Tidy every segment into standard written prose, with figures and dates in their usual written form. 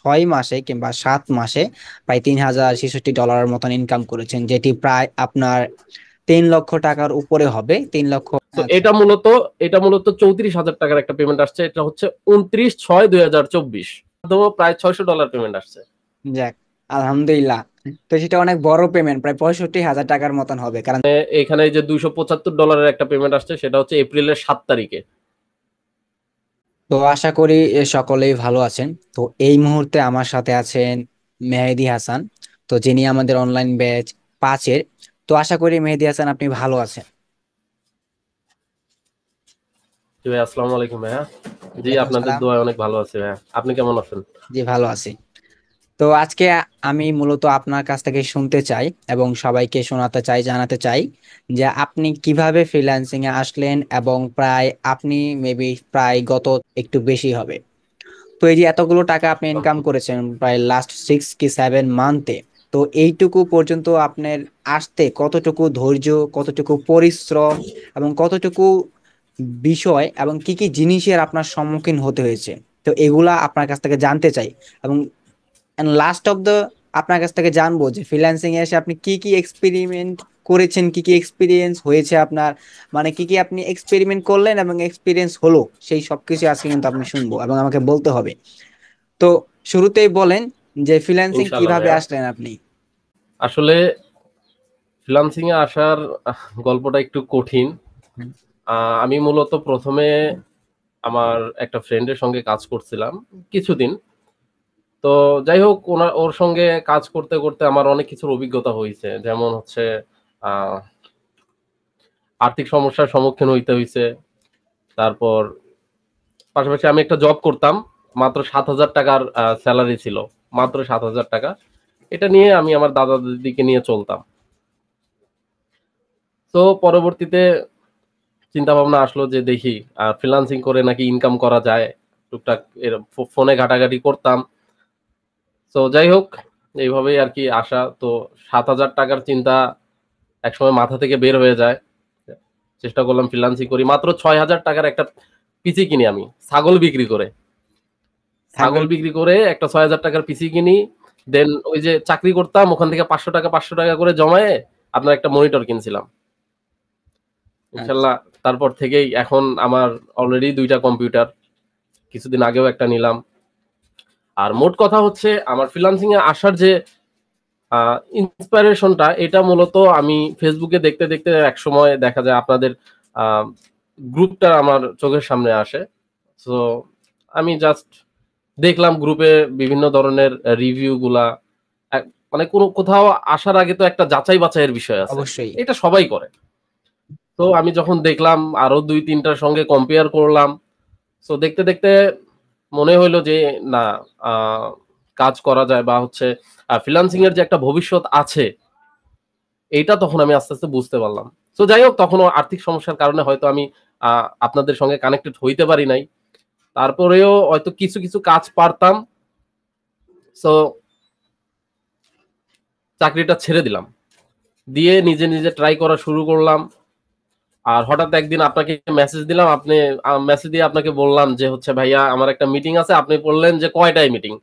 6 মাসে কিংবা 7 মাসে প্রায় $3066 মতন ইনকাম করেছেন, যেটি প্রায় আপনার 3 লক্ষ টাকার উপরে হবে। 3 লক্ষ। তো আচ্ছা। এটা মূলত 34,000 টাকার একটা পেমেন্ট আসছে। এটা হচ্ছে 29/6/2024 তো প্রায় $600 পেমেন্ট আসছে। যাক, আলহামদুলিল্লাহ। তো সেটা অনেক বড় পেমেন্ট, প্রায় 65,000 টাকার মতন হবে, কারণ এখানে যে $275 একটা পেমেন্ট আসছে সেটা হচ্ছে এপ্রিলের 7 তারিখে। তো আশা করি সকলেই ভালো আছেন। তো এই মুহূর্তে আমার সাথে আছেন মেহেদী হাসান, তো যিনি আমাদের অনলাইন ব্যাচ 5-এর। তো আশা করি মেহেদী হাসান আপনি ভালো আছেন। জি ভাই, আসসালামু আলাইকুম ভাইয়া। জি, ওয়ালাইকুম আপনাদের সালাম। দোয়ায় অনেক ভালো আছি ভাইয়া। আপনি কেমন আছেন? জি, ভালো আছি। তো আজকে আমি মূলত আপনার কাছ থেকে শুনতে চাই এবং সবাইকে শোনাতে চাই, জানাতে চাই যে আপনি কিভাবে ফ্রিল্যান্সিং এ আসলেন, এবং প্রায় আপনি মেবি প্রায় গত একটু বেশি হবে। তো এই যে এতগুলো টাকা আপনি ইনকাম করেছেন প্রায় লাস্ট 6 কি 7 মান্থে, তো এইটুকু পর্যন্ত আপনার আসতে কতটুকু ধৈর্য, কতটুকু পরিশ্রম এবং কতটুকু বিষয় এবং কি কি জিনিসের আপনার সম্মুখীন হতে হয়েছে, তো এগুলা আপনার কাছ থেকে জানতে চাই। এবং লাস্ট অফ দ্য আপনার কাছ থেকে জানবো যে ফ্রিল্যান্সিং এ এসে আপনি কি কি এক্সপেরিমেন্ট করেছেন, কি কি এক্সপিরিয়েন্স হয়েছে আপনার, মানে কি কি আপনি এক্সপেরিমেন্ট করলেন এবং এক্সপিরিয়েন্স হলো, সেই সবকিছু আজকে কিন্তু আপনি শুনবো এবং আমাকে বলতে হবে। তো শুরুতেই বলেন যে ফ্রিল্যান্সিং ইনশাআল্লাহ কিভাবে ভাইয়া। আসলেন আপনি। আসলে ফ্রিল্যান্সিং এ আসার গল্পটা একটু কঠিন। আমি মূলত ১ম এ আমার একটা ফ্রেন্ডের সঙ্গে কাজ করছিলাম কিছুদিন। তো যাই হোক, ওর সঙ্গে কাজ করতে, করতে আমার অনেক কিছুর অভিজ্ঞতা হইছে। যেমন হচ্ছে আ আর্থিক সমস্যার সম্মুখীন হইতে হইছে। তারপর পাশাপাশি আমি একটা জব করতাম। মাত্র ৳৭,০০০ সেলারি ছিল। মাত্র ৳৭,০০০। এটা নিয়ে আমি আমার দাদা-দাদিকে নিয়ে চলতাম। তো পরবর্তীতে চিন্তাভাবনা আসলো যে দেখি ফ্রিল্যান্সিং করে নাকি ইনকাম করা যায়। টুকটাক ফোনে ঘাটাঘাটি করতাম। সো যাই হোক, এইভাবেই আরকি আসা। তো ৳৭,০০০ চিন্তা একসময় মাথা থেকে বের হয়ে যায়। চেষ্টা করলাম ফ্রিল্যান্সিং করি। মাত্র ৳৬,০০০ একটা পিসি কিনি আমি, ছাগল বিক্রি করে। ছাগল। ছাগল বিক্রি করে একটা ৳৬,০০০ পিসি কিনি। দেন ওই যে চাকরি করতাম ওখান থেকে ৳৫০০ করে জমায়ে আপনার একটা মনিটর কিনছিলাম। আচ্ছা। ইনশাআল্লাহ তারপর থেকেই এখন আমার অলরেডি ২ টা কম্পিউটার। কিছুদিন আগেও একটা নিলাম। আর মোট কথা হচ্ছে আমার ফ্রিল্যান্সিং এ আসার যে আ ইন্সপিরেশন টা এটা মূলত আমি Facebook এ দেখতে, দেখতে একসময় দেখা যায় আপনাদের আ গ্রুপটা আমার চোখের সামনে আসে। সো আমি জাস্ট দেখলাম গ্রুপে বিভিন্ন ধরনের রিভিউ গুলা। এক মানে কোথাও আসার আগে তো একটা যাচাই বাছাইয়ের বিষয় আছে। অবশ্যই। এটা সবাই করে। তো আমি যখন দেখলাম আরো ২-৩ টার সঙ্গে কম্পেয়ার করলাম। সো দেখতে, দেখতে মনে হইলো যে না, আ কাজ করা যায় বা হচ্ছে ফ্রিল্যান্সিং এর যে একটা ভবিষ্যৎ আছে, এইটা তখন আমি আস্তে, আস্তে বুঝতে পারলাম। সো যাই হোক, তখনও আর্থিক সমস্যার কারণে হয়তো আমি আ আপনাদের সঙ্গে কানেক্টেড হইতে পারি নাই। তারপরেও হয়তো কিছু, কিছু কাজ পারতাম। সো চাকরিটা ছেড়ে দিলাম। দিয়ে নিজে, নিজে ট্রাই করা শুরু করলাম। আর হঠাৎ একদিন আপনাকে মেসেজ দিলাম। আপনি মেসেজ দিয়ে আপনাকে বললাম যে হচ্ছে, "ভাইয়া আমার একটা মিটিং আছে।" আপনি বললেন যে, "কয়টায় মিটিং?"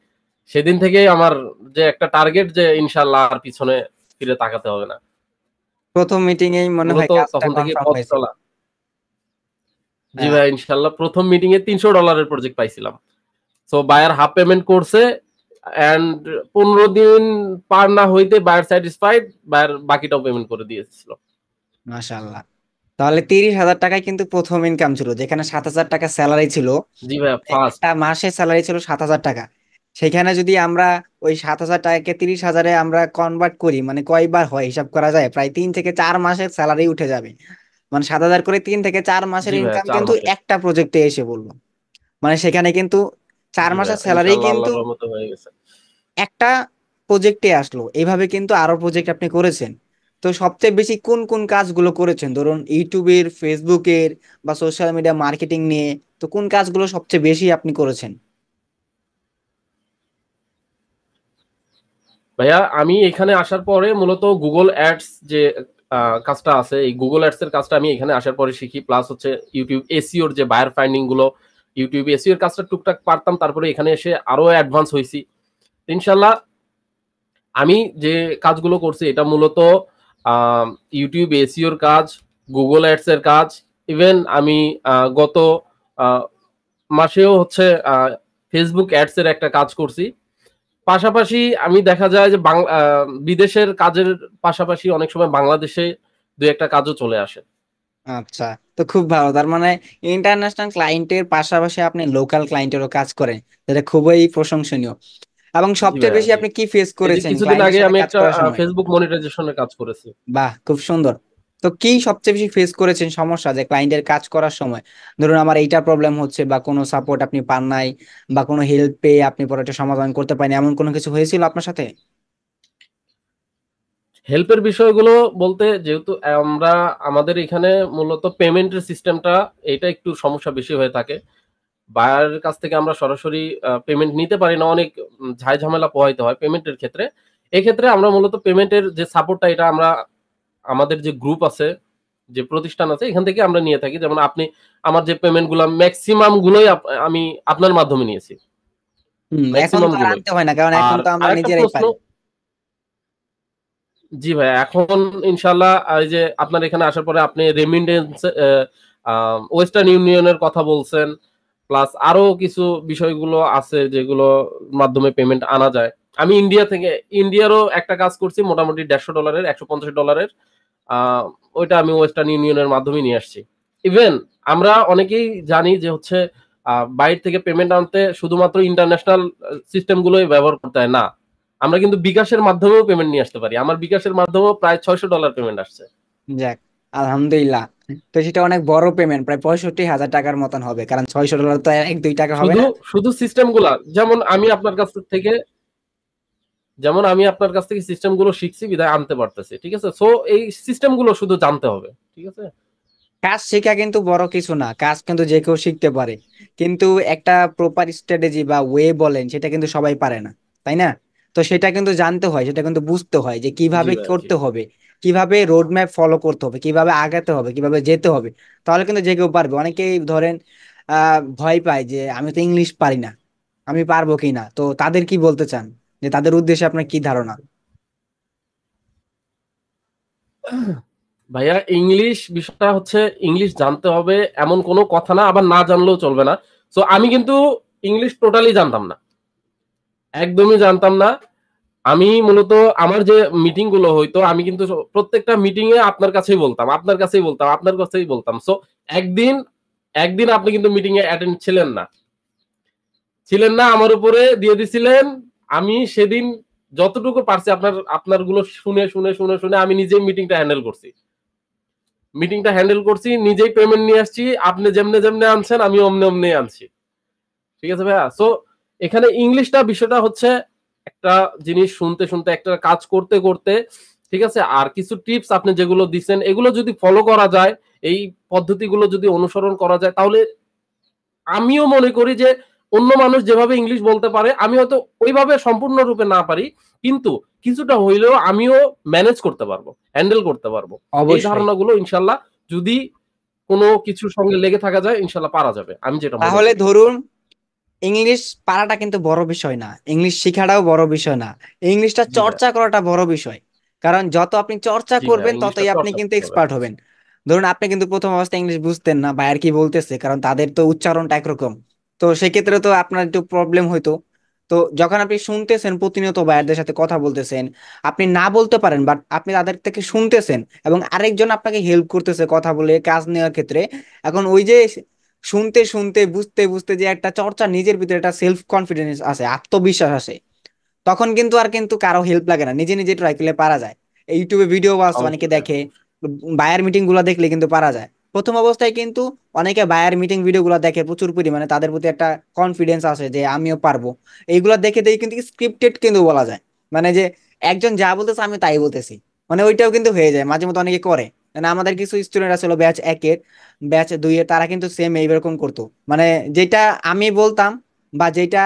সেদিন থেকেই আমার যে একটা টার্গেট যে ইনশাআল্লাহ আর পিছনে ফিরে তাকাতে হবে না। প্রথম মিটিং এই মনে হয় মূলত কাজটা তখন থেকে কনফার্ম পথ হয়েছে। চলা। জি আহ, ভাইয়া, ইনশাআল্লাহ ১ম মিটিং এ $৩০০ এর প্রজেক্ট পাইছিলাম। সো বায়ার হাফ পেমেন্ট করছে অ্যান্ড ১৫ দিন পার না হইতে বায়ার স্যাটিসফাইড, বায়ার বাকিটাও পেমেন্ট করে দিয়েছিল। মাশাআল্লাহ। তাহলে 30,000 টাকায় কিন্তু প্রথম ইনকাম ছিল, যেখানে 7,000 টাকা স্যালারি ছিল। জি ভাইয়া, ফার্স্ট। একটা মাসের স্যালারি ছিল 7,000 টাকা। সেখানে যদি আমরা ওই 7,000 টাকাকে 30,000-এ আমরা কনভার্ট করি, মানে কয়বার হয় হিসাব করা যায়, প্রায় 3 থেকে 4 মাসের স্যালারি উঠে যাবে। মানে 7,000 করে 3 থেকে 4 মাসের জি ভাইয়া, ইনকাম ৪ কিন্তু মাসে। একটা প্রজেক্টে এসে বললো। মানে সেখানে কিন্তু চার জি মাসের ভাইয়া, স্যালারি ইনশাআল্লাহ কিন্তু আল্লাহর রহমতে হয়ে গেছে। একটা প্রজেক্টে আসলো। এইভাবে কিন্তু আরো প্রজেক্ট আপনি করেছেন। তো সবচেয়ে বেশি কোন কোন কাজগুলো করেছেন, ধরুন ইউটিউবের, ফেসবুকের বা সোশ্যাল মিডিয়া মার্কেটিং নিয়ে, তো কোন কাজগুলো সবচেয়ে বেশি আপনি করেছেন। ভাইয়া আমি এখানে আসার পরে মূলত Google Ads যে আ কাজটা আছে, এই Google Ads এর কাজটা আমি এখানে আসার পরে শিখি। প্লাস হচ্ছে YouTube SEO র যে বায়ার ফাইন্ডিং গুলো, YouTube SEO এর কাজটা টুকটাক পারতাম। তারপরে এখানে এসে আরো অ্যাডভান্স হইছি। ইনশাল্লাহ আমি যে কাজগুলো করছি এটা মূলত ইউটিউব এসইওর কাজ, গুগল অ্যাডস এর কাজ, ইভেন আমি গত আহ, মাসেও হচ্ছে ফেসবুক অ্যাডস এর একটা কাজ করছি। পাশাপাশি আমি দেখা যায় যে বিদেশের কাজের পাশাপাশি অনেক সময় বাংলাদেশে দুই একটা কাজও চলে আসে। আচ্ছা, তো খুব ভালো। তার মানে ইন্টারন্যাশনাল ক্লায়েন্টের পাশাপাশি আপনি লোকাল ক্লায়েন্টেরও কাজ করেন, যেটা খুবই প্রশংসনীয়। এবং জি সবচেয়ে ভাইয়া, বেশি জি। আপনি কি ফেস এই যে করেছেন কিছুদিন ক্লায়েন্টের আগে সাথে আমি কাজ একটা করার সময়? ফেসবুক মনিটাইজেশনের কাজ করেছি। বাহ, খুব সুন্দর। তো কি সবচেয়ে বেশি ফেস করেছেন সমস্যা যে ক্লায়েন্টের কাজ করার সময়? ধরুন আমার এইটা প্রবলেম হচ্ছে, বা কোনো সাপোর্ট আপনি পান নাই, বা কোনো হেল্প পেয়ে আপনি পরে একটা সমাধান করতে পারেন, এমন কোনো কিছু হয়েছিল আপনার সাথে? হেল্পের বিষয়গুলো বলতে, যেহেতু আমরা আমাদের এখানে মূলত পেমেন্টের সিস্টেমটা এটা একটু সমস্যা বেশি হয়ে থাকে। বায়ারের কাছ থেকে আমরা সরাসরি পেমেন্ট নিতে পারি না, অনেক ঝাই ঝামেলা পোহাইতে হয় পেমেন্টের ক্ষেত্রে। এক্ষেত্রে আমরা মূলত পেমেন্টের যে সাপোর্টটা এটা আমরা আমাদের যে গ্রুপ আছে, যে প্রতিষ্ঠান আছে, এখান থেকে আমরা নিয়ে থাকি। যেমন আপনি আমার যে পেমেন্ট গুলো ম্যাক্সিমাম গুলোই আমি আপনার মাধ্যমে নিয়েছি, এখন ম্যাক্সিমাম তো আর গুলোই। আনতে হয় না, কারণ এখন আর তো আমরা আরেকটা নিজেরাই প্রশ্ন, পারি। জি ভাই, এখন ইনশাল্লাহ এই যে আপনার এখানে আসার পরে আপনি রেমিটেন্স, ওয়েস্টার্ন ইউনিয়নের কথা বলছেন, প্লাস আরো কিছু বিষয়গুলো আছে যেগুলো মাধ্যমে পেমেন্ট আনা যায়। আমি ইন্ডিয়ারও একটা কাজ করছি, মোটামুটি $150, $150। আহ, ওইটা আমি ওয়েস্টার্ন ইউনিয়নের মাধ্যমে নিয়ে আসছি। ইভেন আমরা অনেকেই জানি যে হচ্ছে বাইরে থেকে পেমেন্ট আনতে শুধুমাত্র ইন্টারন্যাশনাল সিস্টেম গুলোই ব্যবহার করতে হয় না, আমরা কিন্তু বিকাশের মাধ্যমেও পেমেন্ট নিয়ে আসতে পারি। আমার বিকাশের মাধ্যমেও প্রায় $600 পেমেন্ট আসছে। যাক, আলহামদুলিল্লাহ। তো সেটা অনেক বড় পেমেন্ট, প্রায় 65,000 টাকার মতন হবে, কারণ $600 তো 1-2 টাকা হবে শুধু না। শুধু সিস্টেম গুলা, যেমন আমি আপনার কাছ থেকে সিস্টেম গুলো শিখছি বিধায় আনতে পারতেছি, ঠিক আছে। সো এই সিস্টেম গুলো শুধু জানতে হবে, ঠিক আছে। কাজ শেখা কিন্তু বড় কিছু না, কাজ কিন্তু যে কেউ শিখতে পারে। কিন্তু একটা প্রপার স্ট্র্যাটেজি বা ওয়ে বলেন, সেটা কিন্তু সবাই পারে না, তাই না? তো সেটা কিন্তু জানতে হয়, সেটা কিন্তু বুঝতে হয় যে জি কিভাবে ভাই, জি। করতে হবে, কিভাবে রোড ম্যাপ ফলো করতে হবে, কিভাবে আগাতে হবে, কিভাবে যেতে হবে। তাহলে কিন্তু যে কেউ পারবে। অনেকেই ধরেন ভয় পায় যে আমি তো ইংলিশ পারি না, আমি পারবো কি না। তো তাদের কি বলতে চান, যে তাদের উদ্দেশ্যে আপনার কি ধারণা? ভাইয়া, ইংলিশ বিষয়টা হচ্ছে, ইংলিশ জানতে হবে এমন কোনো কথা না, আবার না জানলেও চলবে না। সো আমি কিন্তু ইংলিশ টোটালি জানতাম না, একদমই জানতাম না। আমি মূলত আমার যে মিটিং গুলো হইতো, আমি কিন্তু প্রত্যেকটা মিটিং এ আপনার কাছেই বলতাম, আপনার কাছেই বলতাম, আপনার কাছেই বলতাম। সো একদিন একদিন আপনি কিন্তু মিটিং এ অ্যাটেন্ড ছিলেন না, আমার উপরে দিয়ে দিছিলেন। আমি সেদিন যতটুকু পারছি আপনার আপনার গুলো শুনে শুনে শুনে শুনে আমি নিজেই মিটিংটা হ্যান্ডেল করছি, নিজেই পেমেন্ট নিয়ে আসছি। আপনি যেমনে যেমনে আনছেন আমি অমনে অমনে আনছি, ঠিক আছে ভাইয়া। সো এখানে ইংলিশটা বিষয়টা হচ্ছে একটা জিনিস শুনতে শুনতে, একটা কাজ করতে করতে, ঠিক আছে। আর কিছু টিপস আপনি যেগুলো দিচ্ছেন এগুলো যদি ফলো করা যায়, এই পদ্ধতিগুলো যদি অনুসরণ করা যায়, তাহলে আমিও মনে করি যে অন্য মানুষ যেভাবে ইংলিশ বলতে পারে আমি হয়তো ওইভাবে সম্পূর্ণরূপে না পারি, কিন্তু কিছুটা হইলেও আমিও ম্যানেজ করতে পারবো, হ্যান্ডেল করতে পারবো। এই অবশ্যই। ধারণাগুলো ইনশাল্লাহ, যদি কোনো কিছুর সঙ্গে লেগে থাকা যায়, ইনশাল্লাহ পারা যাবে, আমি যেটা মনে তাহলে করি। ধরুন, ইংলিশ পারাটা কিন্তু বড় বিষয় না, ইংলিশ শেখাটাও বড় বিষয় না, ইংলিশটা জি ভাই, চর্চা করাটা বড় বিষয়। কারণ যত আপনি চর্চা জি ভাই, করবেন ইংলিশটা ততই আপনি চর্চা কিন্তু করতে হবে। এক্সপার্ট হবেন। ধরুন আপনি কিন্তু প্রথম অবস্থায় ইংলিশ বুঝতেন না, বায়ার কি বলতেছে, কারণ তাদের তো উচ্চারণটা একরকম। তো সেক্ষেত্রে তো আপনার একটু প্রবলেম হইতো। তো যখন আপনি শুনতেছেন, প্রতিনিয়ত বায়ারদের সাথে কথা বলতেছেন, আপনি না বলতে পারেন, বাট আপনি তাদের থেকে শুনতেছেন, এবং আরেকজন আপনাকে হেল্প করতেছে কথা বলে কাজ নেওয়ার ক্ষেত্রে। এখন ওই যে শুনতে শুনতে বুঝতে বুঝতে যে একটা চর্চা, নিজের ভিতরে একটা সেলফ কনফিডেন্স আছে, আত্মবিশ্বাস আসে, তখন কিন্তু আর কিন্তু কারো হেল্প লাগে না, নিজে নিজে ট্রাই করলে পারা যায়। এই ইউটিউবে ভিডিও আছে, অনেকে অবশ্যই ভাই। দেখে, বায়ার মিটিং গুলো দেখলে কিন্তু পারা যায়। প্রথম অবস্থায় কিন্তু অনেকে বায়ার মিটিং ভিডিও গুলো দেখে প্রচুর পরিমাণে, তাদের প্রতি একটা কনফিডেন্স আসে যে আমিও পারবো। এইগুলা দেখে দেখে কিন্তু স্ক্রিপ্টেড কিন্তু বলা যায়, মানে যে একজন যা বলতেছে আমি তাই বলতেছি, মানে ওইটাও কিন্তু হয়ে যায় মাঝে মধ্যে, অনেকে করে। মানে আমাদের কিছু স্টুডেন্ট আছে ব্যাচ 1-এর, ব্যাচ 2-এর, তারা কিন্তু সেম এইরকম করতো। মানে যেটা আমি বলতাম বা যেটা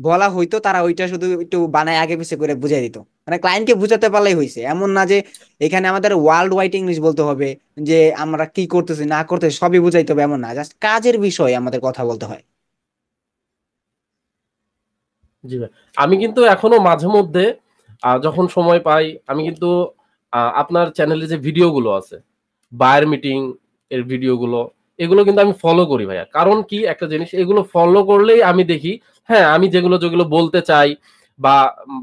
বলা হইতো, তারা ওইটা শুধু একটু বানায় আগে পিছে করে বুঝাই দিত। মানে ক্লায়েন্টকে বুঝাতে পারলেই হয়েছে, এমন না যে এখানে আমাদের ওয়ার্ল্ড ওয়াইড ইংলিশ বলতে হবে, যে আমরা কি করতেছি না করতেছি সবই বুঝাইতে হবে, এমন না, জাস্ট কাজের বিষয়ে আমাদের কথা বলতে হয়। জি ভাই। আমি কিন্তু এখনো মাঝে মধ্যে যখন সময় পাই আমি কিন্তু আপনার চ্যানেলে যে ভিডিওগুলো আছে, বায়ার মিটিং এর ভিডিওগুলো, এগুলো কিন্তু আমি ফলো করি ভাইয়া। কারণ কি একটা জিনিস এগুলো ফলো করলেই আমি দেখি, হ্যাঁ, আমি যেগুলো বলতে চাই বা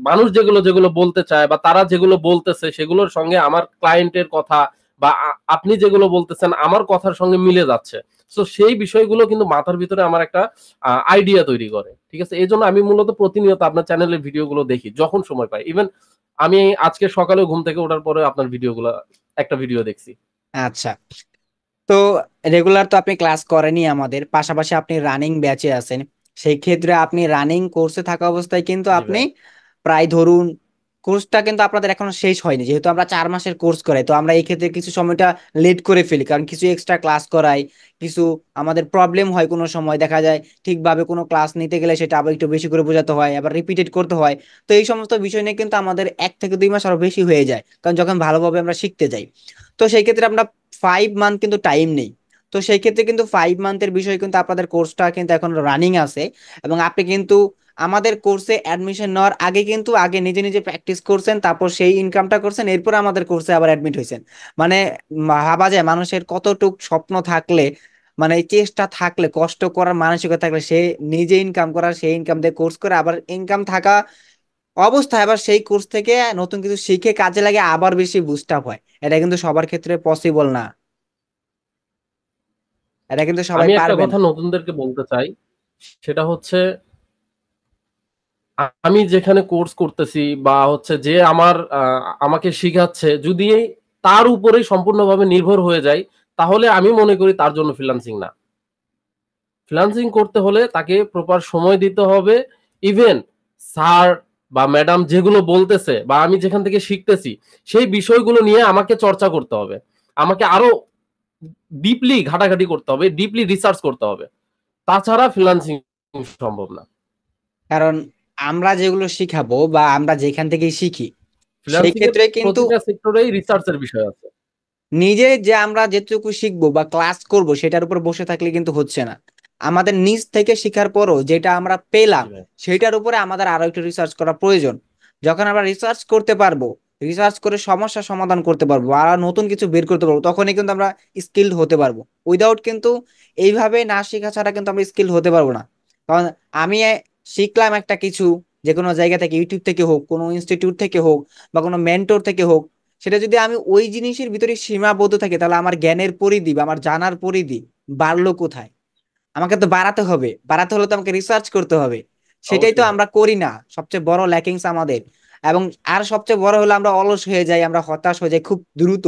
মানুষ যেগুলো বলতে চায় বা তারা যেগুলো বলতেছে সেগুলোর সঙ্গে আমার ক্লায়েন্টের কথা বা আপনি যেগুলো বলতেছেন আমার কথার সঙ্গে মিলে যাচ্ছে। সো সেই বিষয়গুলো কিন্তু মাথার ভিতরে আমার একটা আইডিয়া তৈরি করে। ঠিক আছে? এজন্য আমি মূলত প্রতিনিয়ত আপনার চ্যানেলের ভিডিওগুলো দেখি যখন সময় পাই। ইভেন আমি আজকে সকালেও ঘুম থেকে ওঠার পরে আপনার ভিডিওগুলা একটা ভিডিও দেখছি। আচ্ছা, তো রেগুলার তো আপনি ক্লাস করেনই আমাদের, পাশাপাশি আপনি রানিং ব্যাচে আছেন। সেই ক্ষেত্রে আপনি রানিং কোর্সে থাকা অবস্থায় কিন্তু জি আপনি ভাই। প্রায় ধরুন, কোর্সটা কিন্তু আপনাদের এখনো শেষ হয়নি, যেহেতু আমরা 4 মাসের কোর্স করাই, তো আমরা এই ক্ষেত্রে কিছু সময়টা লেট করে ফেলি, কারণ কিছু এক্সট্রা ক্লাস করাই, কিছু আমাদের প্রবলেম হয়, কোনো সময় দেখা যায় ঠিকভাবে কোনো ক্লাস নিতে গেলে সেটা আবার একটু বেশি করে বোঝাতে হয়, আবার রিপিটেড করতে হয়। তো এই সমস্ত বিষয় নিয়ে কিন্তু আমাদের 1 থেকে 2 মাস আরো বেশি হয়ে যায়, কারণ যখন ভালোভাবে আমরা শিখতে যাই। তো সেই ক্ষেত্রে আমরা 5 মান্থ কিন্তু টাইম নেই। তো সেই ক্ষেত্রে কিন্তু 5 মান্থের বিষয় কিন্তু আপনাদের কোর্সটা কিন্তু এখন রানিং আছে, এবং আপনি কিন্তু আমাদের কোর্সে অ্যাডমিশন নেওয়ার আগে কিন্তু আগে নিজে নিজে প্র্যাকটিস করছেন, তারপর সেই ইনকামটা করছেন, এরপর আমাদের কোর্সে আবার অ্যাডমিট হয়েছেন। মানে ভাবা যায় মানুষের কতটুক স্বপ্ন থাকলে, মানে এই চেষ্টা থাকলে, কষ্ট করার মানসিকতা থাকলে সে নিজে ইনকাম করার, সেই ইনকাম দিয়ে কোর্স করে আবার ইনকাম থাকা অবস্থায় আবার সেই কোর্স থেকে নতুন কিছু শিখে কাজে লাগে আবার বেশি বুস্ট আপ হয়। এটা কিন্তু সবার ক্ষেত্রে পসিবল না, এটা কিন্তু সবাই আমি একটা পারবে কথা না। নতুনদেরকে বলতে চাই, সেটা হচ্ছে আমি যেখানে কোর্স করতেছি বা হচ্ছে যে আমাকে শিখাচ্ছে, যদি তার উপরেই সম্পূর্ণভাবে নির্ভর হয়ে যায়, তাহলে আমি মনে করি তার জন্য ফ্রিল্যান্সিং না। ফ্রিল্যান্সিং করতে হলে তাকে প্রপার সময় দিতে হবে। ইভেন স্যার বা ম্যাডাম যেগুলো বলতেছে বা আমি যেখান থেকে শিখতেছি সেই বিষয়গুলো নিয়ে আমাকে চর্চা করতে হবে। আমাকে আরো ডিপলি ঘাটাঘাটি করতে হবে, ডিপলি রিসার্চ করতে হবে। তাছাড়া ফ্রিল্যান্সিং সম্ভব না। কারণ আমরা যেগুলো শিখাবো বা আমরা যেখান থেকে শিখি, সেই ফ্রিল্যান্সিং এর ক্ষেত্রে কিন্তু প্রতিটা সেক্টরেই রিসার্চের বিষয় আছে। নিজে যে আমরা যেটুকু শিখবো বা ক্লাস করব সেটার উপর বসে থাকলে কিন্তু হচ্ছে না। আমাদের নিজ থেকে শিখার পরও যেটা আমরা পেলাম, জি ভাই। সেটার উপরে আমাদের আরো একটু রিসার্চ করা প্রয়োজন। যখন আমরা রিসার্চ করতে পারবো, রিসার্চ করে সমস্যা সমাধান করতে পারবো আর নতুন কিছু বের করতে পারবো, তখনই কিন্তু আমরা স্কিলড হতে পারবো। উইদাউট কিন্তু এইভাবে না শেখা ছাড়া কিন্তু আমরা স্কিল হতে পারবো না। কারণ আমি শিখলাম একটা কিছু, যে কোনো জায়গা থেকে, ইউটিউব থেকে হোক, কোনো ইনস্টিটিউট থেকে হোক, বা কোনো মেন্টর থেকে হোক, সেটা যদি আমি ওই জিনিসের ভিতরে সীমাবদ্ধ থাকি, তাহলে আমার জ্ঞানের পরিধি বা আমার জানার পরিধি বাড়লো কোথায়? আমাকে তো বাড়াতে হবে, বাড়াতে হলে তো আমাকে রিসার্চ করতে হবে। সেটাই তো অবশ্যই ভাই। আমরা করি না, সবচেয়ে বড় ল্যাকিংস আমাদের। এবং আর সবচেয়ে বড় হলো আমরা অলস হয়ে যাই, আমরা হতাশ হয়ে যাই খুব দ্রুত।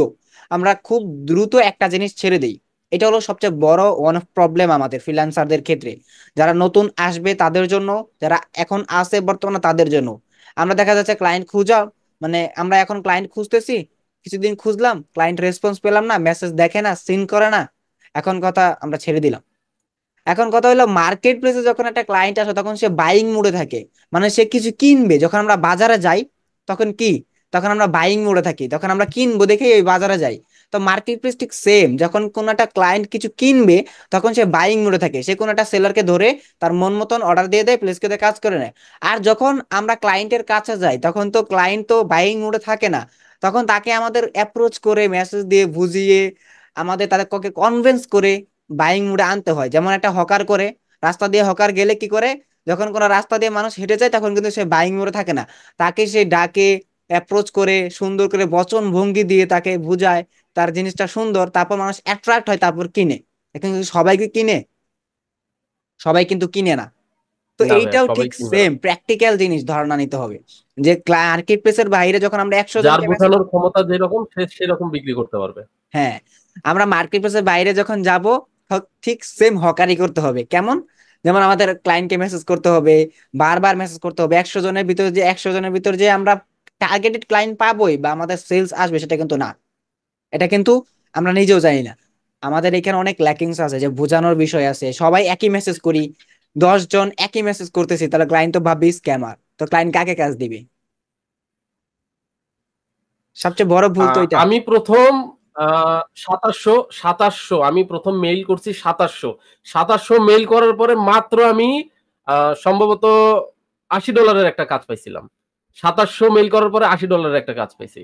আমরা খুব দ্রুত একটা জিনিস ছেড়ে দিই। এটা হলো সবচেয়ে বড় ওয়ান অফ প্রবলেম আমাদের ফ্রিল্যান্সারদের ক্ষেত্রে, যারা নতুন আসবে তাদের জন্য, যারা এখন আছে বর্তমানে তাদের জন্য। আমরা দেখা যাচ্ছে ক্লায়েন্ট খুঁজা, মানে আমরা এখন ক্লায়েন্ট খুঁজতেছি, কিছুদিন খুঁজলাম, ক্লায়েন্ট রেসপন্স পেলাম না, মেসেজ দেখে না, সিন করে না, এখন কথা আমরা ছেড়ে দিলাম। এখন কথা হলো মার্কেট প্লেসে যখন একটা ক্লায়েন্ট আসে তখন সে বাইং মোডে থাকে, মানে সে কিছু কিনবে। যখন আমরা বাজারে যাই তখন কি, তখন আমরা বাইং মোডে থাকি, তখন আমরা কিনবো দেখে ওই বাজারে যাই। তো মার্কেট প্লেস ঠিক সেম, যখন কোন একটা ক্লায়েন্ট কিছু কিনবে তখন সে বাইং মোডে থাকে, সে কোন একটা সেলারকে ধরে তার মন মতন অর্ডার দিয়ে দেয়, প্লেসকে দিয়ে কাজ করে নেয়। আর যখন আমরা ক্লায়েন্টের কাছে যাই তখন তো ক্লায়েন্ট তো বাইং মোডে থাকে না, তখন তাকে আমাদের অ্যাপ্রোচ করে মেসেজ দিয়ে বুঝিয়ে আমাদের তাদেরকে কনভিন্স করে বাইং মুডে আনতে হয়। যেমন একটা হকার করে, রাস্তা দিয়ে হকার গেলে কি করে, যখন কোনো রাস্তা দিয়ে মানুষ হেঁটে যায় তখন কিন্তু সে বাইং মোডে থাকে না, তাকে সে ডাকে, অ্যাপ্রোচ করে, সুন্দর করে বচন ভঙ্গি দিয়ে তাকে বুঝায় তার জিনিসটা সুন্দর, তারপর মানুষ অ্যাট্রাক্ট হয়, তারপর কিনে। এখন কিন্তু সবাইকে কিনে, সবাই কিন্তু কিনে না। তো না ভাইয়া, এইটাও সবাই ঠিক কিনবে না। সেম প্র্যাকটিক্যাল জিনিস ধারণা নিতে হবে, যে মার্কেট প্লেসের বাইরে যখন আমরা একশো যার জনকে মেসেজ, বোঝানোর ক্ষমতা যেরকম সে সেরকম বিক্রি করতে পারবে। হ্যাঁ, আমরা মার্কেট প্লেসের বাইরে যখন যাব ঠিক সেম হকারি করতে হবে। কেমন? যেমন আমাদের ক্লায়েন্টকে মেসেজ করতে হবে, বারবার মেসেজ করতে হবে। 100 জনের ভিতর যে আমরা টার্গেটেড ক্লায়েন্ট পাবোই বা আমাদের সেলস আসবে, সেটা কিন্তু না। এটা কিন্তু আমরা নিজেও জানি না। আমাদের এখানে অনেক ল্যাকিংস আছে, যে বোঝানোর বিষয় আছে, সবাই একই মেসেজ করি, 10 জন একই মেসেজ করতেছি, তাহলে ক্লায়েন্ট তো ভাববে স্ক্যামার, তো ক্লায়েন্ট কাকে কাজ দিবে? সবচেয়ে বড় ভুল তো এটা। আমি প্রথম 2700 আমি প্রথম মেইল করছি 2700 মেইল করার পরে মাত্র আমি সম্ভবত $80 একটা কাজ পাইছিলাম। 2700 মেইল করার পরে $80 একটা কাজ পাইছি।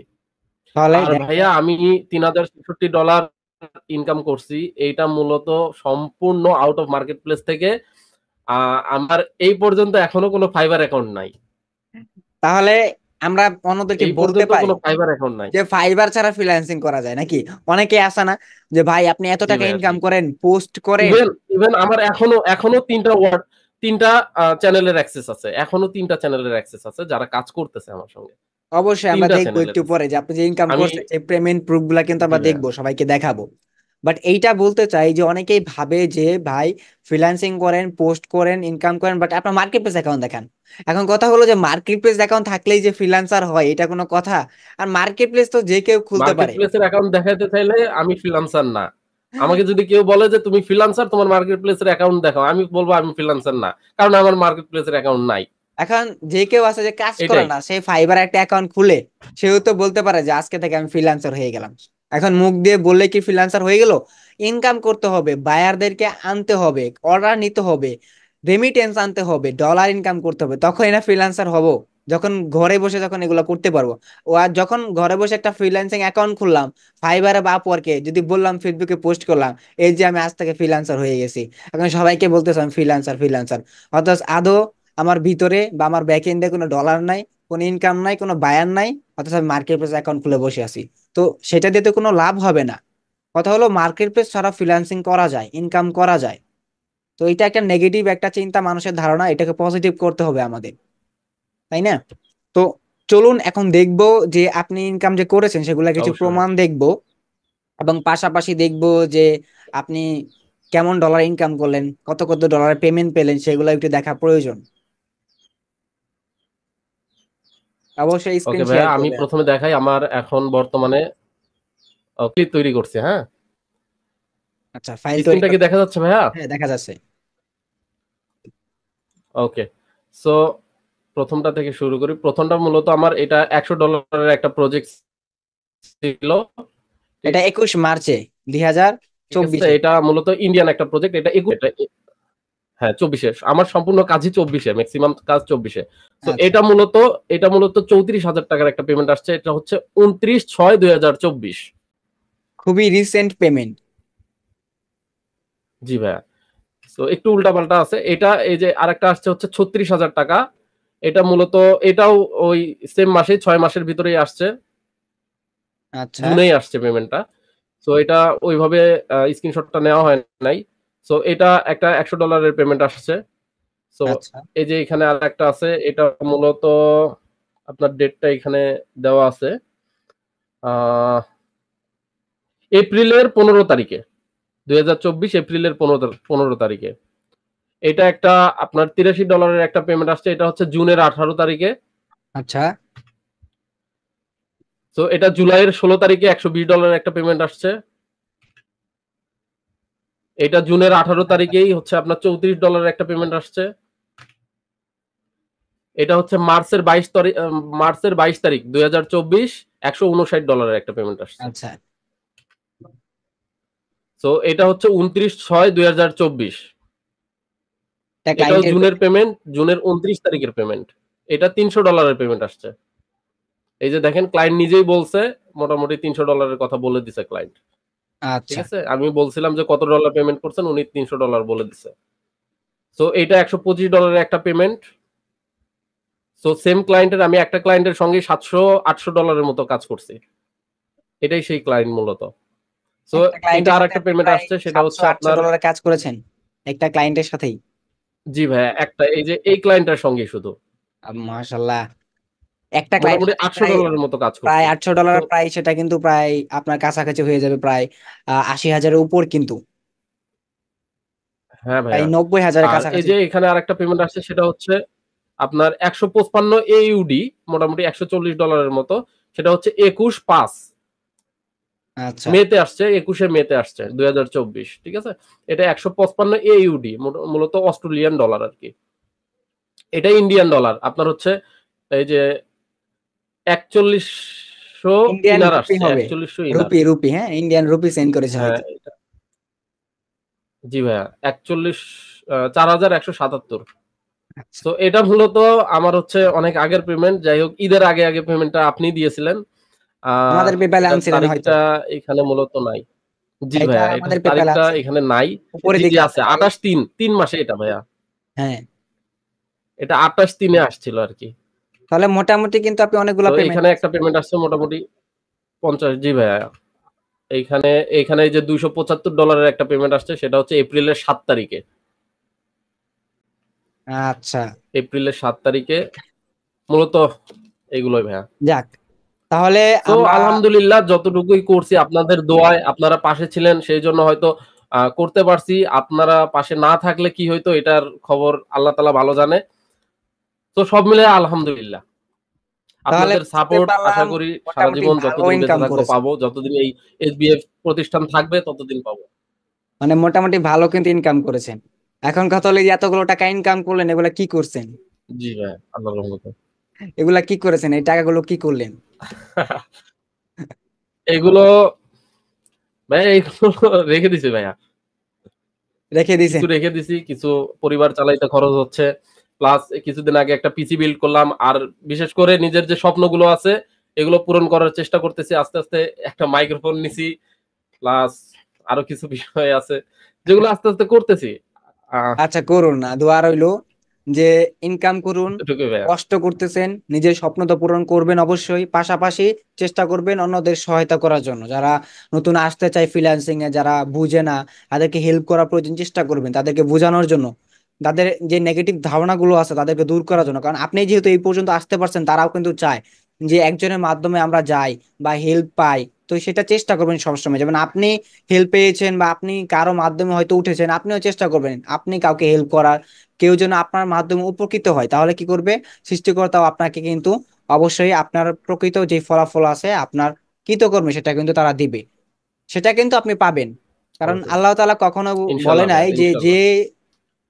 তাহলে আর ভাইয়া দেখেন, আমি $3066 ইনকাম করছি। এইটা মূলত সম্পূর্ণ আউট অফ মার্কেট প্লেস থেকে। আমার এই পর্যন্ত এখনো কোনো ফাইবার অ্যাকাউন্ট নাই। তাহলে আমরা অন্যদেরকে এই বলতে পর্যন্ত পারি কোনো ফাইবার অ্যাকাউন্ট নাই। যে ফাইবার ছাড়া ফ্রিল্যান্সিং করা যায় নাকি? অনেকে আসে না যে ভাই আপনি এত জি টাকা ভাইয়া, জি। ইনকাম করেন, পোস্ট করেন। ইভেন ইভেন আমার এখনো 3টা চ্যানেলের অ্যাক্সেস আছে। এখনো 3টা চ্যানেলের অ্যাক্সেস আছে যারা কাজ করতেছে আমার সঙ্গে। অবশ্যই আমরা 3টা দেখবো চ্যানেলের একটু আছে। পরে যে আপনি যে ইনকাম আমি করছেন, যে পেমেন্ট প্রুফ গুলা কিন্তু জি আমরা ভাইয়া। দেখবো, সবাইকে দেখাবো। বাট এইটা বলতে চাই যে অনেকেই ভাবে যে ভাই ফ্রিল্যান্সিং করেন, পোস্ট করেন, ইনকাম করেন, বাট আপনার মার্কেট প্লেস অ্যাকাউন্ট দেখান। এখন কথা হলো যে মার্কেট প্লেস অ্যাকাউন্ট থাকলেই যে ফ্রিল্যান্সার হয় এটা কোনো কথা? আর মার্কেট প্লেস তো যে কেউ খুলতে মার্কেট পারে। প্লেসের অ্যাকাউন্ট দেখাইতে চাইলে আমি ফ্রিল্যান্সার না। আমাকে যদি কেউ বলে যে তুমি ফ্রিল্যান্সার, তোমার মার্কেট প্লেসের অ্যাকাউন্ট দেখাও, আমি বলবো আমি ফ্রিল্যান্সার না। কারণ আমার মার্কেট প্লেসের অ্যাকাউন্ট নাই। এখন যে কেউ আছে যে কাজ করে এটাই। না, সে ফাইবার একটা অ্যাকাউন্ট খুলে সেও তো বলতে পারে যে আজকে থেকে আমি ফ্রিল্যান্সার হয়ে গেলাম। এখন মুখ দিয়ে বললে কি ফ্রিল্যান্সার হয়ে গেল? ইনকাম করতে হবে, বায়ারদেরকে আনতে হবে, অর্ডার নিতে হবে, রেমিটেন্স আনতে হবে, ডলার ইনকাম করতে হবে, তখন না ফ্রিল্যান্সার হব। যখন ঘরে বসে যখন এগুলো করতে পারবো। ও আর যখন ঘরে বসে একটা ফ্রিল্যান্সিং অ্যাকাউন্ট খুললাম, ফাইবারে বা আপওয়ার্কে যদি বললাম, ফেসবুকে পোস্ট করলাম, এই যে আমি আজ থেকে ফ্রিল্যান্সার হয়ে গেছি, এখন সবাইকে বলতেছি আমি ফ্রিল্যান্সার ফ্রিল্যান্সার, অথচ আদৌ আমার ভিতরে বা আমার ব্যাক এন্ডে কোনো ডলার নাই, কোনো ইনকাম নাই, কোনো বায়ার নাই, অথচ আমি মার্কেট প্লেস অ্যাকাউন্ট খুলে বসে আছি। তো সেটা দিয়ে তো কোনো লাভ হবে না। কথা হলো মার্কেট প্লেস ছাড়া ফ্রিল্যান্সিং করা যায়, ইনকাম করা যায়। তো এটা একটা নেগেটিভ একটা চিন্তা, মানুষের ধারণা, এটাকে পজিটিভ করতে হবে আমাদের, তাই না? তো চলুন এখন দেখবো যে আপনি ইনকাম যে করেছেন সেগুলা কিছু অবশ্যই। প্রমাণ দেখবো, এবং পাশাপাশি দেখবো যে আপনি কেমন ডলার ইনকাম করলেন, কত কত ডলারের পেমেন্ট পেলেন, সেগুলো একটু দেখা প্রয়োজন। অবশ্যই স্ক্রিন ওকে ভাইয়া, শেয়ার আমি করবেন প্রথমে আপনার। দেখাই আমার এখন বর্তমানে ক্লিপ তৈরি করছি, হ্যাঁ? আচ্ছা, ফাইল তৈরি স্ক্রিনটা কি করছেন। দেখা যাচ্ছে ভাইয়া? হ্যাঁ, দেখা যাচ্ছে। ওকে। সো প্রথমটা থেকে শুরু করি। প্রথমটা মূলত আমার এটা $100 একটা প্রজেক্ট ছিল। ঠিক এটা 21 মার্চে, দুই হাজার ঠিক আছে? চব্বিশে এটা মূলত ইন্ডিয়ান একটা প্রজেক্ট। হ্যাঁ, 24-এ। আমার সম্পূর্ণ কাজই 24-এ, মেক্সিমাম কাজ 24-এ। সো আচ্ছা, এটা মূলত ৳34,000 একটা পেমেন্ট আসছে। এটা হচ্ছে 29/6/2024। খুবই রিসেন্ট পেমেন্ট। জি ভাইয়া। সো একটু উল্টাপাল্টা আছে। এটা এই যে আরেকটা আসছে হচ্ছে ৳36,000। এটা মূলত এটাও ওই সেম মাসেই ৬ মাসের ভিতরেই আসছে। আচ্ছা, জুনেই আসছে পেমেন্টটা। সো এটা ওইভাবে স্ক্রিনশটটা নেওয়া হয় নাই। সো এটা একটা $100 এর পেমেন্ট আসছে। সো আচ্ছা, এই যে এখানে আরেকটা আছে, এটা মূলত আপনার ডেটটা এখানে দেওয়া আছে। আহ এপ্রিলের 15 তারিখে, 2024 এপ্রিলের 15 তারিখে। এটা একটা আপনার $83 একটা পেমেন্ট আসছে। এটা হচ্ছে জুনের 18 তারিখে। আচ্ছা, তো এটা জুলাইয়ের 16 তারিখে $120 একটা পেমেন্ট আসছে। এটা জুনের 18 তারিখেই হচ্ছে আপনার $34 একটা পেমেন্ট আসছে। এটা হচ্ছে মার্চের 22 তারিখ 2024 $159 একটা পেমেন্ট আসছে। আচ্ছা। তো এটা হচ্ছে 29/6/2024। এটা এটাও ক্লায়েন্টের জুনের পেমেন্ট। পেমেন্ট, জুনের 29 তারিখের পেমেন্ট। এটা $300 পেমেন্ট আসছে। এই যে দেখেন, ক্লায়েন্ট নিজেই বলছে মোটামুটি $300 কথা বলে দিছে ক্লায়েন্ট। ঠিক আচ্ছা, আছে? আমি বলছিলাম যে কত ডলার পেমেন্ট করছেন, উনি $300 বলে দিছে। সো এটা $125 একটা পেমেন্ট। সো সেম ক্লায়েন্টের আমি একটা ক্লায়েন্টের সঙ্গে $700-800 মতো কাজ করছি। এটাই সেই ক্লায়েন্ট মূলত। সো একটা এটা ক্লায়েন্টের সাথে আরেকটা আপনি পেমেন্ট প্রায় আসছে, সেটা সাতশো হচ্ছে আটশো আপনার ডলারের কাজ করেছেন একটা ক্লায়েন্টের সাথেই? জি ভাইয়া, একটা এই যে এই ক্লায়েন্টের সঙ্গেই শুধু মাশাল্লাহ। একটা ক্লায়েন্টের মোটামুটি সাথে $800 প্রায় মতো কাজ প্রায় করছি। $800, তো প্রায় সেটা কিন্তু প্রায় আপনার কাছাকাছি হয়ে যাবে প্রায় 80,000-এর উপর কিন্তু, হ্যাঁ প্রায় ভাইয়া। 90,000-এর আর এই কাছাকাছি। যে এখানে আরেকটা পেমেন্ট আসছে, সেটা হচ্ছে আপনার 155 AUD, মোটামুটি $140 মতো। সেটা হচ্ছে 21/5 আচ্ছা, মেতে আসছে, 21শে মেতে আসছে 2024। ঠিক আছে? এটা 155 AUD, মূলত অস্ট্রেলিয়ান ডলার আরকি। এটা ইন্ডিয়ান ডলার। আপনার হচ্ছে এই যে 4100 ইন্ডিয়ান ইনার রুপি আসছে, হবে। 4100 ইনার। রুপি রুপি, হ্যাঁ, ইন্ডিয়ান রুপি সেন্ড করেছে হ্যাঁ, হয়তো। জি ভাইয়া। 41 4177। আচ্ছা, তো এটা মূলত আমার হচ্ছে অনেক আগের পেমেন্ট। যাই হোক, ঈদের আগে আগে পেমেন্টটা আপনি দিয়েছিলেন। আমাদের পেপ্যালে এটার আনছিলেন হয়তো। তারিখটা এখানে মূলত নাই। জি এটা ভাইয়া, এটার আমাদের পেপ্যালে তারিখটা আনছিলেন, এখানে নাই। উপরের জি জি দিকে আছে আছে, ভাই। 28/3, 3 মাসে এটা ভাইয়া। হ্যাঁ, এটা 28/3 আসছিল আর কি। তাহলে মোটামুটি কিন্তু আপনি অনেকগুলা তো পেমেন্ট এখানে একটা করছেন। পেমেন্ট আসছে মোটামুটি 50। জি ভাইয়া, এইখানে এইখানে এই যে $275 একটা পেমেন্ট আসছে, সেটা হচ্ছে এপ্রিলের 7 তারিখে। আচ্ছা, এপ্রিলের 7 তারিখে মূলত এগুলোই ভাইয়া। যাক, তাহলে তো আমরা আলহামদুলিল্লাহ যতটুকুই করছি আপনাদের দোয়ায়, আপনারা পাশে ছিলেন সেই জন্য হয়তো করতে পারছি। আপনারা পাশে না থাকলে কি হইতো এটার খবর আল্লাহ তাআলা ভালো জানে। তো সব মিলে আলহামদুলিল্লাহ। তাহলে আপনাদের বুঝতে সাপোর্ট আশা পারলাম করি সারা মোটামুটি জীবন ভালো যতদিন বেঁচে ইনকাম থাকবো করেছেন। পাবো। যতদিন এই এসবিএফ প্রতিষ্ঠান থাকবে ততদিন পাবো। মানে মোটামুটি ভালো কিন্তু ইনকাম করেছেন। এখন কথা হলো, এই যে এতগুলো টাকা ইনকাম করলেন, এগুলা কি করছেন? জি ভাই, আল্লাহর রহমতে। এগুলা কি করেছেন, এই টাকাগুলো কি করলেন? এগুলো ভাইয়া, এগুলো রেখে দিছি ভাইয়া। রেখে কিছু দিছেন? রেখে দিছি, কিছু পরিবার চালাইতে খরচ হচ্ছে। প্লাস কিছুদিন আগে একটা পিসি বিল্ড করলাম। আর বিশেষ করে নিজের যে স্বপ্নগুলো আছে এগুলো পূরণ করার চেষ্টা করতেছি। আস্তে, আস্তে একটা মাইক্রোফোন নিছি। প্লাস আরো কিছু বিষয় আছে যেগুলো আস্তে, আস্তে করতেছি। আহ আচ্ছা, করুন না, দোয়া রইলো যে ইনকাম করুন, এটুকুই ভাইয়া। কষ্ট করতেছেন, নিজের স্বপ্ন তো পূরণ করবেন অবশ্যই, পাশাপাশি চেষ্টা করবেন অন্যদের সহায়তা করার জন্য, যারা নতুন আসতে চায় ফ্রিল্যান্সিং এ, যারা বুঝে না, তাদেরকে হেল্প করার প্রয়োজন, চেষ্টা করবেন তাদেরকে বোঝানোর জন্য, তাদের যে নেগেটিভ ধারণাগুলো আছে তাদেরকে দূর করার জন্য। কারণ আপনি যেহেতু এই পর্যন্ত আসতে পারছেন, তারাও কিন্তু চায় যে একজনের মাধ্যমে আমরা যাই বা হেল্প পাই। তো সেটা চেষ্টা করবেন সবসময়, যেমন আপনি হেল্প পেয়েছেন বা আপনি কারো মাধ্যমে হয়তো উঠেছেন, আপনিও চেষ্টা করবেন আপনি কাউকে হেল্প করার, কেউ যেন আপনার মাধ্যমে উপকৃত হয়। তাহলে কি করবে, সৃষ্টিকর্তাও আপনাকে কিন্তু অবশ্যই আপনার প্রকৃত যে ফলাফল আছে, আপনার কৃতকর্মে সেটা কিন্তু তারা দিবে, সেটা কিন্তু আপনি পাবেন। কারণ ওকে, আল্লাহ তাআলা কখনো বলে ইনশাল্লাহ নাই ভাইয়া, যে যে ইনশাল্লাহ।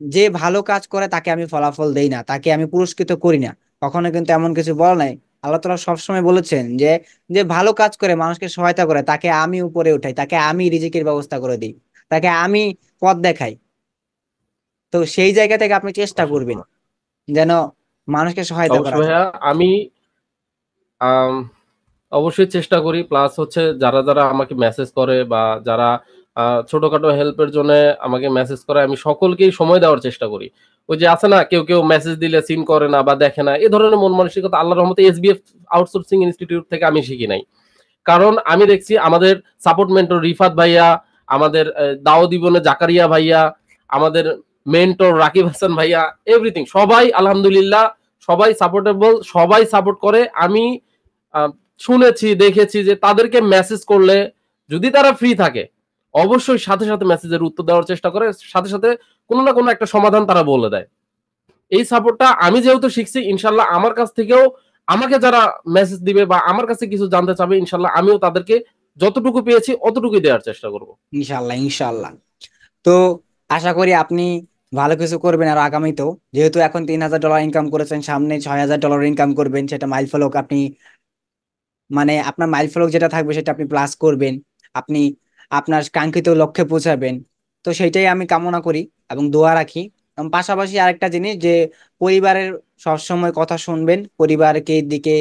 যে ভালো কাজ করে তাকে আমি ফলাফল দেই না, তাকে আমি পুরস্কৃত করি না, কখনো কিন্তু এমন কিছু বলা নাই। আল্লাহ তাআলা সবসময় বলেছেন যে যে ভালো কাজ করে মানুষকে সহায়তা করে তাকে আমি উপরে উঠাই, তাকে আমি রিজিকের ব্যবস্থা করে দিই, তাকে আমি পথ দেখাই। তো সেই জায়গা থেকে আপনি চেষ্টা করবেন অসংখ্য যেন মানুষকে সহায়তা করা অবশ্যই যায়। ভাইয়া। আমি আম অবশ্যই চেষ্টা করি। প্লাস হচ্ছে যারা, যারা আমাকে মেসেজ করে বা যারা ছোটখাটো হেল্পের জন্য আমাকে মেসেজ করে, আমি সকলকেই সময় দেওয়ার চেষ্টা করি। ওই যে আছে না, কেউ, কেউ মেসেজ দিলে সিন করে না বা দেখে না। এ ধরনের মন মানসিকতা আল্লাহর রহমতে এসবিএফ আউটসোর্সিং ইনস্টিটিউট থেকে আমি শিখি নাই। কারণ আমি দেখছি আমাদের সাপোর্ট মেন্টর রিফাত ভাইয়া, আমাদের দাউদ ইবনে জাকারিয়া ভাইয়া, আমাদের মেন্টর রাকিব হাসান ভাইয়া, এভরিথিং সবাই আলহামদুলিল্লাহ, সবাই সাপোর্টেবল, সবাই সাপোর্ট করে। আমি আহ, শুনেছি, দেখেছি যে তাদেরকে মেসেজ করলে যদি তারা ফ্রি থাকে অবশ্যই সাথে সাথে মেসেজের উত্তর দেওয়ার চেষ্টা করে, সাথে সাথে কোনো না কোনো একটা সমাধান তারা বলে দেয়। এই সাপোর্টটা আমি যেহেতু শিখছি, ইনশাল্লাহ আমার কাছ থেকেও আমাকে যারা মেসেজ দিবে বা আমার কাছে কিছু জানতে চাবে, ইনশাল্লাহ আমিও তাদেরকে যতটুকু পেয়েছি অতটুকুই দেওয়ার চেষ্টা করব। ইনশাল্লাহ, ইনশাল্লাহ। তো আশা করি আপনি ভালো কিছু করবেন আর আগামীতেও, যেহেতু এখন $3,000 ইনকাম করেছেন, সামনে $6,000 ইনকাম করবেন, সেটা মাইল ফলক আপনি, মানে আপনার মাইল ফলক যেটা থাকবে সেটা আপনি প্লাস করবেন, আপনি আপনার কাঙ্ক্ষিত লক্ষ্যে পৌঁছাবেন। তো সেইটাই আমি কামনা করি এবং দোয়া রাখি। এবং পাশাপাশি আরেকটা জিনিস যে পরিবারের সবসময় কথা শুনবেন, পরিবারকে দিকে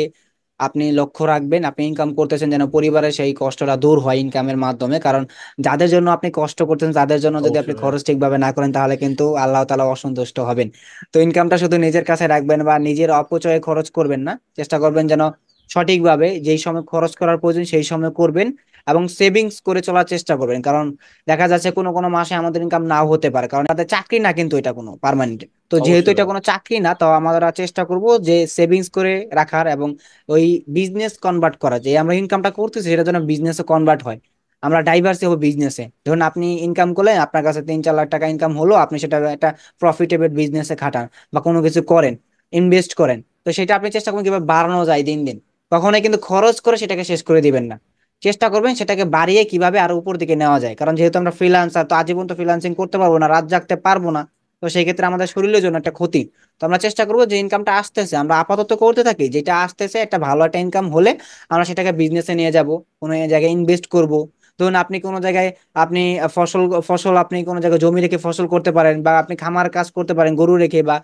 আপনি লক্ষ্য রাখবেন, আপনি ইনকাম করতেছেন যেন পরিবারের সেই কষ্টটা দূর হয় ইনকামের মাধ্যমে। কারণ যাদের জন্য আপনি কষ্ট করতেন, তাদের জন্য যদি আপনি অবশ্যই ভাইয়া। খরচ ঠিকভাবে না করেন, তাহলে কিন্তু আল্লাহ তাআলা অসন্তুষ্ট হবেন। তো ইনকামটা শুধু নিজের কাছে রাখবেন বা নিজের অপচয়ে খরচ করবেন না, চেষ্টা করবেন যেন সঠিকভাবে যেই সময় খরচ করার প্রয়োজন সেই সময় করবেন, এবং সেভিংস করে চলার চেষ্টা করবেন। কারণ দেখা যাচ্ছে কোনো কোনো মাসে আমাদের ইনকাম নাও হতে পারে, কারণ আমাদের চাকরি না কিন্তু এটা কোনো পার্মানেন্ট। তো যেহেতু অবশ্যই এটা ভাইয়া। কোনো চাকরি না, তো আমরা চেষ্টা করব যে সেভিংস করে রাখার এবং ওই বিজনেস কনভার্ট করা, যে আমরা ইনকামটা করতেছি সেটা যেন বিজনেসে কনভার্ট হয়। আমরা ডাইভার্সি হবো বিজনেসে। ধরুন আপনি ইনকাম করলেন, আপনার কাছে 3-4 লাখ টাকা ইনকাম হলো, আপনি সেটা একটা প্রফিটেবল বিজনেসে খাটান বা কোনো কিছু করেন, ইনভেস্ট করেন। তো সেটা আপনি চেষ্টা করুন কিভাবে বাড়ানো যায় দিন দিন। কখনোই কিন্তু খরচ করে সেটাকে শেষ করে দিবেন না, চেষ্টা করবেন সেটাকে বাড়িয়ে কিভাবে আরো উপর দিকে নেওয়া যায়। কারণ যেহেতু আমরা ফ্রিল্যান্সার, তো আজীবন তো ফ্রিল্যান্সিং করতে পারবো না, রাত জাগতে পারবো না। তো সেই ক্ষেত্রে আমাদের শরীরের জন্য একটা ক্ষতি। তো আমরা চেষ্টা করবো যে ইনকামটা আসতেছে আমরা আপাতত করতে থাকি, যেটা আসতেছে একটা ভালো একটা ইনকাম হলে আমরা সেটাকে বিজনেসে নিয়ে যাব, কোনো জায়গায় ইনভেস্ট করব, ধরুন আপনি কোনো জায়গায় আপনি ফসল ফসল আপনি কোনো জায়গায় জমি রেখে ফসল করতে পারেন, বা আপনি খামার কাজ করতে পারেন গরু রেখে, বা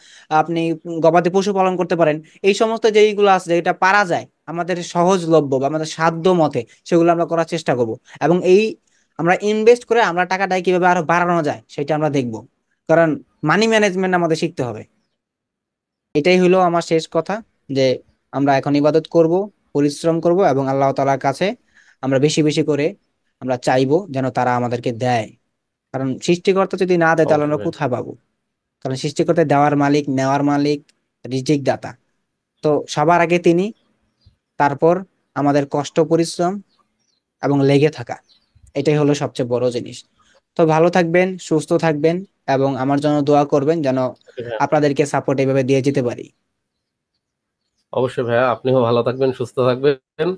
আপনি গবাদি পশু পালন করতে পারেন। এই সমস্ত যেইগুলো আছে যেটা পারা যায় আমাদের সহজলভ্য বা আমাদের সাধ্য মতে, সেগুলো আমরা করার চেষ্টা করব। এবং এই আমরা ইনভেস্ট করে আমরা টাকাটাকে কিভাবে আরো বাড়ানো যায় সেটা আমরা দেখব। কারণ মানি ম্যানেজমেন্ট আমাদের শিখতে হবে। এটাই হলো আমার শেষ কথা, যে আমরা এখন ইবাদত করব, পরিশ্রম করব, এবং আল্লাহ তাআলার কাছে আমরা বেশি বেশি করে আমরা চাইবো যেন তারা আমাদেরকে দেয়। কারণ সৃষ্টিকর্তা যদি না দেয় তাহলে অবশ্যই আমরা ভাই। কোথায় পাবো? কারণ সৃষ্টিকর্তা দেওয়ার মালিক, নেওয়ার মালিক, রিজিক দাতা। তো সবার আগে তিনি, তারপর আমাদের কষ্ট পরিশ্রম এবং লেগে থাকা, এটাই হলো সবচেয়ে বড় জিনিস। তো ভালো থাকবেন, সুস্থ থাকবেন, এবং আমার জন্য দোয়া করবেন যেন ওকে ভাইয়া। আপনাদেরকে সাপোর্ট এভাবে দিয়ে যেতে পারি। অবশ্যই ভাইয়া, আপনিও ভালো থাকবেন, সুস্থ থাকবেন।